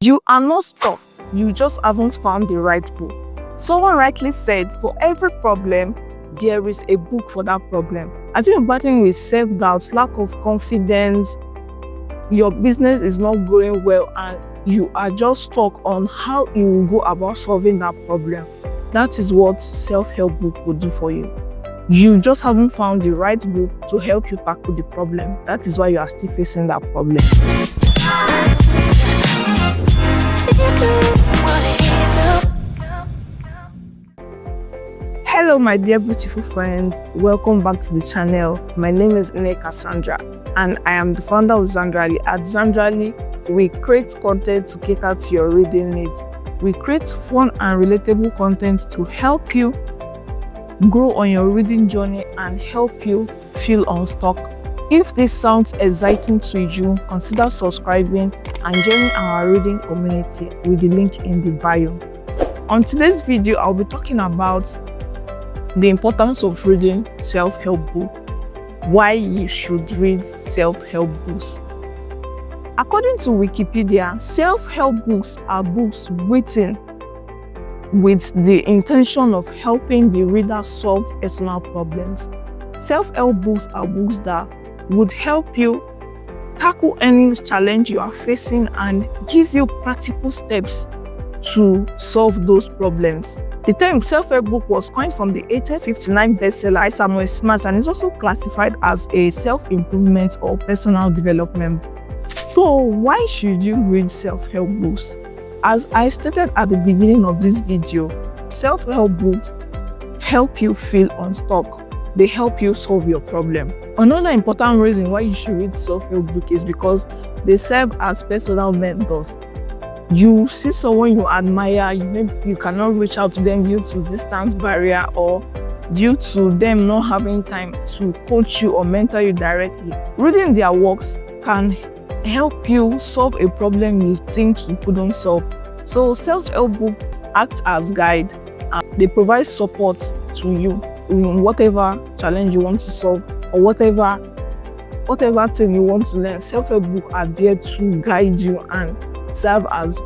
You are not stuck, you just haven't found the right book. Someone rightly said, for every problem, there is a book for that problem. As you're battling with self-doubt, lack of confidence, your business is not going well, and you are just stuck on how you will go about solving that problem. That is what self-help book will do for you. You just haven't found the right book to help you tackle the problem. That is why you are still facing that problem. Hello my dear beautiful friends, welcome back to the channel. My name is Xandraly and I am the founder of Xandraly. At Xandraly, we create content to cater to your reading needs. We create fun and relatable content to help you grow on your reading journey and help you feel unstuck. If this sounds exciting to you, consider subscribing and joining our reading community with the link in the bio. On today's video, I'll be talking about the importance of reading self-help books, why you should read self-help books. According to Wikipedia, self-help books are books written with the intention of helping the reader solve personal problems. Self-help books are books that would help you tackle any challenge you are facing and give you practical steps to solve those problems. The term self-help book was coined from the 1859 bestseller Samuel Smart and is also classified as a self-improvement or personal development. So why should you read self-help books? As I stated at the beginning of this video, self-help books help you feel unstuck. They help you solve your problem. Another important reason why you should read self-help books is because they serve as personal mentors. You see someone you admire, you cannot reach out to them due to distance barrier or due to them not having time to coach you or mentor you directly. Reading their works can help you solve a problem you think you couldn't solve. So self-help books act as guide and they provide support to you in whatever challenge you want to solve or whatever thing you want to learn. Self-help books are there to guide you and serve as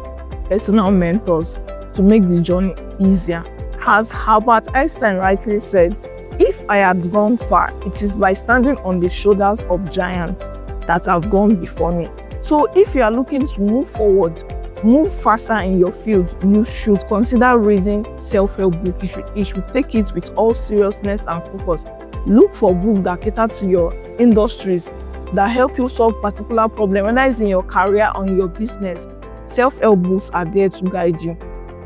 personal mentors to make the journey easier. As Albert Einstein rightly said, if I had gone far, it is by standing on the shoulders of giants that have gone before me. So if you are looking to move forward, move faster in your field, you should consider reading self-help books. You should take it with all seriousness and focus. Look for books that cater to your industries, that help you solve particular problem, whether it's in your career or in your business. Self-help books are there to guide you.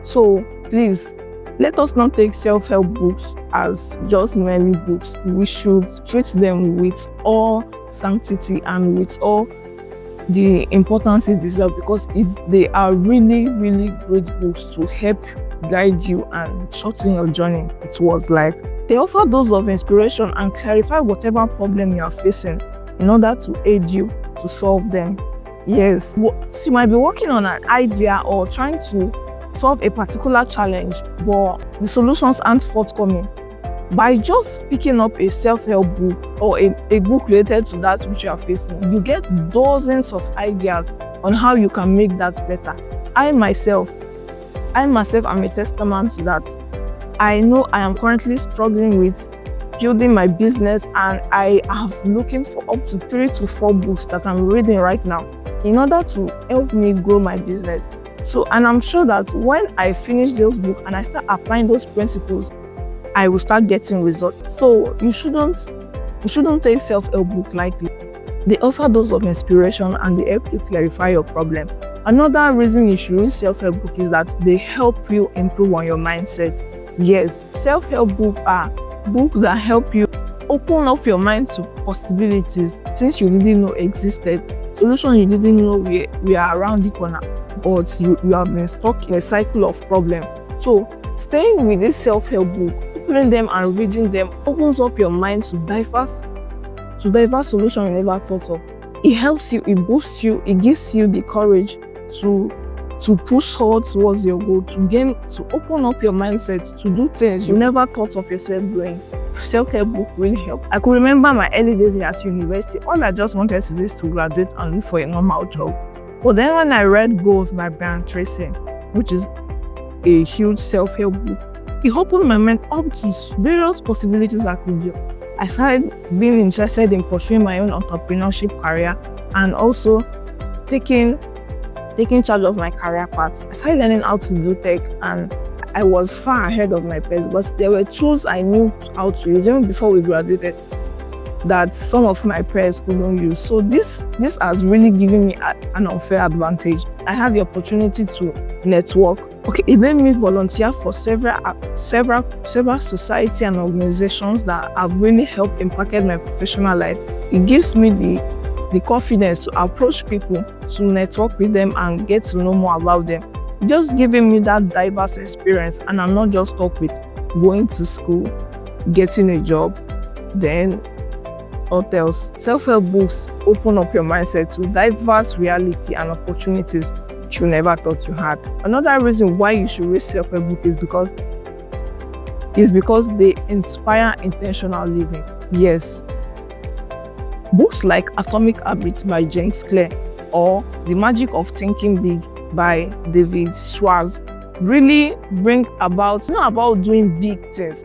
So please, let us not take self-help books as just merely books. We should treat them with all sanctity and with all the importance it deserves, because they are really, really great books to help guide you and shorten your journey towards life. They offer doses of inspiration and clarify whatever problem you are facing in order to aid you to solve them. Yes, you might be working on an idea or trying to solve a particular challenge, but the solutions aren't forthcoming. By just picking up a self-help book or a book related to that which you are facing, you get dozens of ideas on how you can make that better. I myself am a testament to that. I know I am currently struggling with building my business, and I have looking for up to 3 to 4 books that I'm reading right now in order to help me grow my business. And I'm sure that when I finish those books and I start applying those principles, I will start getting results. So you shouldn't take self-help book lightly. They offer doses of inspiration and they help you clarify your problem. Another reason you should read self-help book is that they help you improve on your mindset. Yes, self-help books are books that help you open up your mind to possibilities, things you didn't know existed, solutions you didn't know we are around the corner, but you have been stuck in a cycle of problems. So staying with this self-help book, opening them and reading them opens up your mind to diverse solutions you never thought of. It helps you, it boosts you, it gives you the courage to push forward towards your goal, to open up your mindset to do things you never thought of yourself doing. Self-help book really help. I could remember my early days at university. All I just wanted to do is to graduate and look for a normal job. But then when I read Goals by Brian Tracy, which is a huge self-help book, it opened my mind up to various possibilities I could do. I started being interested in pursuing my own entrepreneurship career and also taking charge of my career path. I started learning how to do tech, and I was far ahead of my peers, but there were tools I knew how to use even before we graduated that some of my peers couldn't use. So this has really given me an unfair advantage. I had the opportunity to network. Okay, it made me volunteer for several society and organizations that have really helped impacted my professional life. It gives me the confidence to approach people, to network with them and get to know more about them. Just giving me that diverse experience, and I'm not just stuck with going to school, getting a job, then hotels. Self-help books open up your mindset to diverse reality and opportunities you never thought you had. Another reason why you should read self-help book is because they inspire intentional living. Yes. Books like Atomic Habits by James Clear or The Magic of Thinking Big by David Schwartz really bring about, it's not about doing big things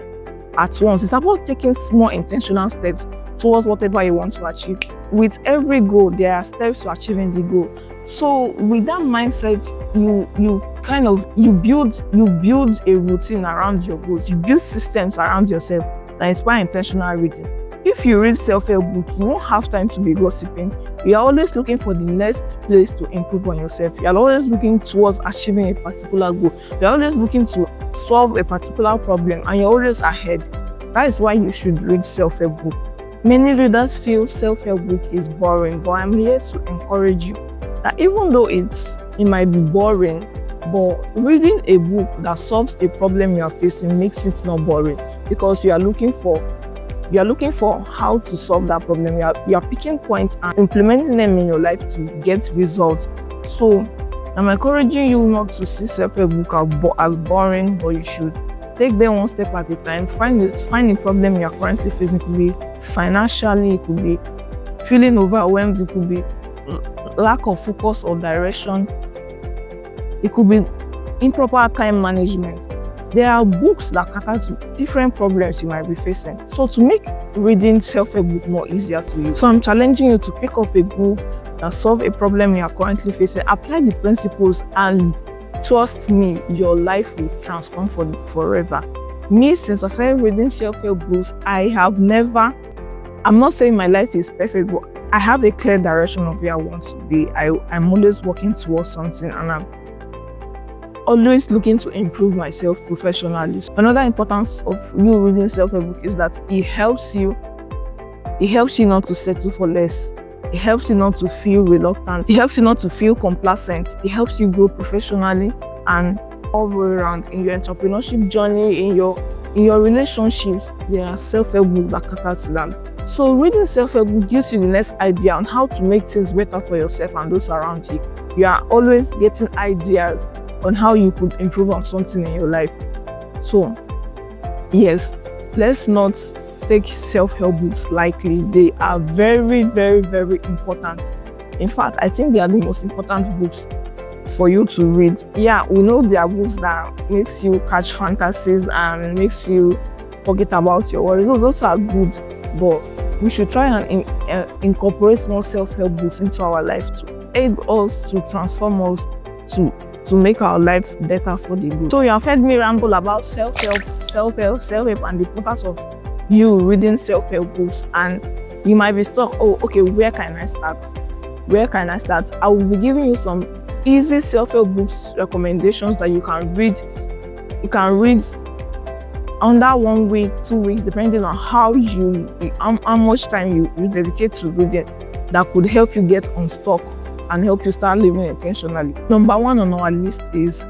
at once. It's about taking small intentional steps towards whatever you want to achieve. With every goal, there are steps to achieving the goal. So with that mindset, you build a routine around your goals. You build systems around yourself that inspire intentional reading. If you read self-help books, you won't have time to be gossiping. You are always looking for the next place to improve on yourself. You are always looking towards achieving a particular goal. You are always looking to solve a particular problem, and you're always ahead. That is why you should read self-help book. Many readers feel self-help book is boring, but I'm here to encourage you that even though it might be boring, but reading a book that solves a problem you are facing makes it not boring, because you are looking for how to solve that problem. You are picking points and implementing them in your life to get results. So I'm encouraging you not to see self-help book as boring, but you should take them one step at a time. Find the problem you are currently facing. It could be financially, it could be feeling overwhelmed, it could be lack of focus or direction, it could be improper time management. There are books that cater to different problems you might be facing. So to make reading self-help book more easier to you, so I'm challenging you to pick up a book that solves a problem you are currently facing, apply the principles, and trust me, your life will transform forever. Me, since I started reading self-help books, I'm not saying my life is perfect, but I have a clear direction of where I want to be. I'm always working towards something, and I'm always looking to improve myself professionally. Another importance of you reading self-help book is that it helps you not to settle for less. It helps you not to feel reluctant. It helps you not to feel complacent. It helps you grow professionally and all the way around in your entrepreneurship journey, in your relationships. There are self-help books that cater to that. So reading self-help book gives you the next idea on how to make things better for yourself and those around you. You are always getting ideas on how you could improve on something in your life. So yes, let's not take self-help books lightly. They are very, very, very important. In fact, I think they are the most important books for you to read. Yeah, we know there are books that makes you catch fantasies and makes you forget about your worries. Those are good, but we should try and incorporate more self-help books into our life to aid us, to transform us, to make our life better for the good. So you have heard me ramble about self-help, and the importance of you reading self-help books, and you might be stuck. Oh, okay, where can I start? I will be giving you some easy self-help books recommendations that you can read. You can read under 1 week, 2 weeks, depending on how much time you dedicate to reading, that could help you get unstuck and help you start living intentionally. Number 1 on our list is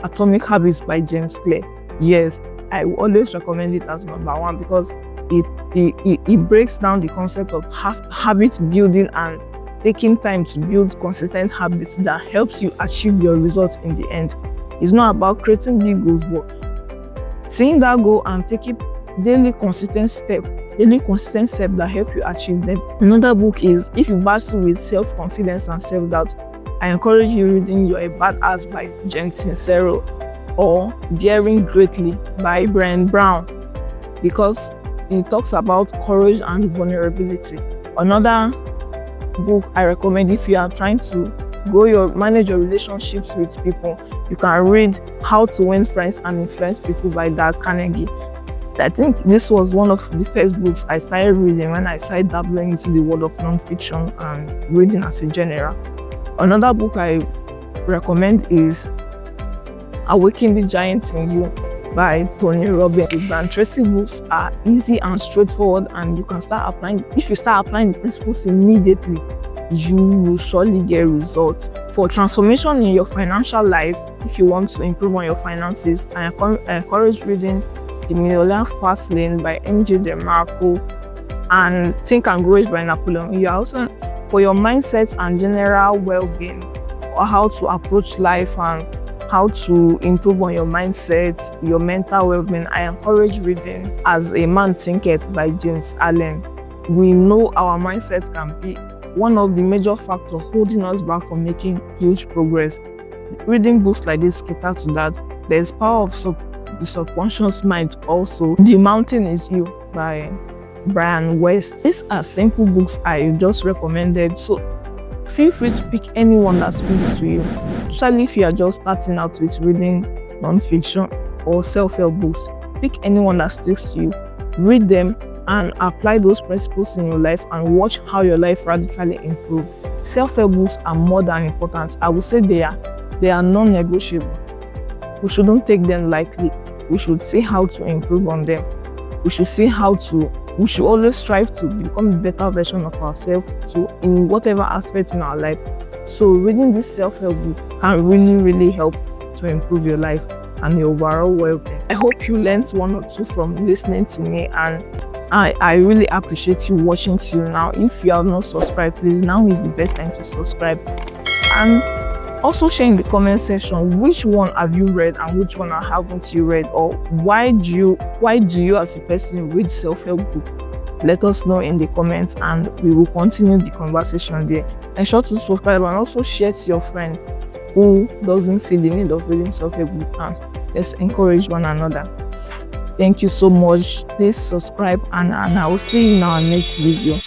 Atomic Habits by James Clear. Yes, I will always recommend it as number 1 because it breaks down the concept of habit building and taking time to build consistent habits that helps you achieve your results in the end. It's not about creating big goals, but seeing that goal and taking daily consistent step that help you achieve them. Another book is If You Battle with Self-Confidence and Self-Doubt I encourage you reading You're a Badass by Jen Sincero or Daring Greatly by Brian Brown, because it talks about courage and vulnerability. Another book I recommend if you are trying to manage your relationships with people, you can read How to Win Friends and Influence People by Dale Carnegie. I think this was one of the first books I started reading when I started dabbling into the world of nonfiction and reading as a general. Another book I recommend is Awaken the Giant in You by Tony Robbins. The Brian Tracy books are easy and straightforward, and you can start applying. If you start applying the principles immediately, you will surely get results. For transformation in your financial life, if you want to improve on your finances, I encourage reading The Millionaire Fast Lane by MJ DeMarco and Think and Grow Rich by Napoleon Hill. Also, for your mindset and general well-being, or how to approach life and how to improve on your mindset, your mental well-being, I encourage reading As a Man Thinketh by James Allen. We know our mindset can be one of the major factors holding us back from making huge progress. Reading books like this cater to that. There's Power of the Subconscious Mind also. The Mountain Is You by Brian West. These are simple books I just recommended, so feel free to pick anyone that speaks to you, especially if you are just starting out with reading non-fiction or self-help books. Pick anyone that sticks to you, read them, and apply those principles in your life and watch how your life radically improves. Self-help books are more than important. I would say they are non-negotiable. We shouldn't take them lightly. We should see how to improve on them. We should always strive to become a better version of ourselves in whatever aspect in our life. So reading this self-help book can really, really help to improve your life and your overall well-being. I hope you learned one or two from listening to me, and I really appreciate you watching till now. If you have not subscribed, please, now is the best time to subscribe. And also share in the comment section which one have you read and which one haven't you read, or why do you as a person read self-help book. Let us know in the comments and we will continue the conversation there. Ensure to subscribe and also share to your friend who doesn't see the need of reading self-help book, and let's encourage one another. Thank you so much. Please subscribe, and I will see you in our next video.